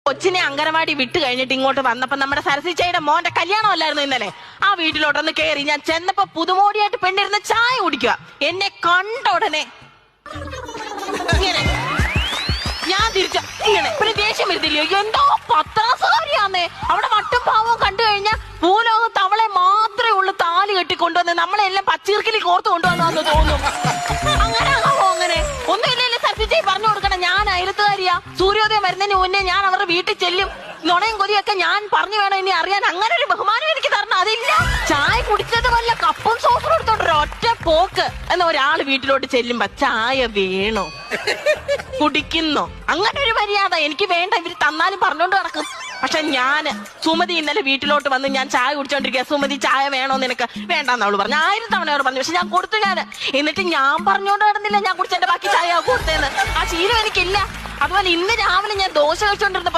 കൊച്ചിനെ അങ്കനവാടി വിട്ട് കഴിഞ്ഞിട്ട് ഇങ്ങോട്ട് വന്നപ്പോ നമ്മുടെ സരസിച്ചയുടെ മോന്റെ കല്യാണം അല്ലായിരുന്നു ഇന്നലെ. ആ വീട്ടിലോട്ടൊന്ന് കേറി. ഞാൻ ചെന്നപ്പോ പുതുമോടിയായിട്ട് പെണ്ണിരുന്ന് ചായ കുടിക്കുക. എന്നെ കണ്ട ഉടനെ ഇങ്ങനെ ഞാൻ തിരിച്ച ഇങ്ങനെ പിന്നെ ദേഷ്യം വരുന്നില്ലയോ? എന്തോ പത്രാസുകാരിയാന്നേ. അവിടെ മട്ടും ഭാവവും കണ്ടു കഴിഞ്ഞാൽ ഭൂലോകത്ത് അവളെ മാത്രമേ ഉള്ളൂ താലി കെട്ടിക്കൊണ്ടുവന്ന് നമ്മളെല്ലാം പച്ചീർക്കിലി കോർത്ത് കൊണ്ടുവന്നു തോന്നും. അങ്ങനെ ആകാമോ? അങ്ങനെ ഒന്നുമില്ലല്ലോ. സത്യജയ് പറഞ്ഞു കൊടുക്കണം, ഞാൻ അയലത്തുകാരിയാ. സൂര്യോദയം വരുന്നതിന് മുന്നേ ഞാൻ അവരുടെ വീട്ടിൽ ചെല്ലും. നുണയും കൊതിയൊക്കെ ഞാൻ പറഞ്ഞു വേണം ഇനി അറിയാൻ. അങ്ങനെ ഒരു ബഹുമാനം എനിക്ക് തരണം. അതില്ല. ചായ കുടിച്ചത് വല്ല കപ്പും സോസും എടുത്തോണ്ടോ ഒറ്റ പോക്ക്. എന്ന ഒരാള് വീട്ടിലോട്ട് ചെല്ലുമ്പോ ചായ വേണോ, കുടിക്കുന്നോ, അങ്ങനെ ഒരു മര്യാദ എനിക്ക് വേണ്ട. ഇവര് തന്നാലും പറഞ്ഞോണ്ട് നടക്കും. പക്ഷെ ഞാന് സുമതി ഇന്നലെ വീട്ടിലോട്ട് വന്ന് ഞാൻ ചായ കുടിച്ചോണ്ടിരിക്കുക. സുമതി ചായ വേണോ നിനക്ക്? വേണ്ടാന്ന് അവള് പറഞ്ഞു. 1000 തവണ അവൾ പറഞ്ഞു. പക്ഷെ ഞാൻ കൊടുത്തു. എന്നിട്ട് ഞാൻ പറഞ്ഞോണ്ട് നടന്നില്ല ഞാൻ കുടിച്ചെന്റെ ബാക്കി ചായ കൊടുത്തേന്ന്. ആ ശീലം എനിക്കില്ല. അതുപോലെ ഇന്ന് രാവിലെ ഞാൻ ദോശ കഴിച്ചോണ്ടിരുന്നപ്പോ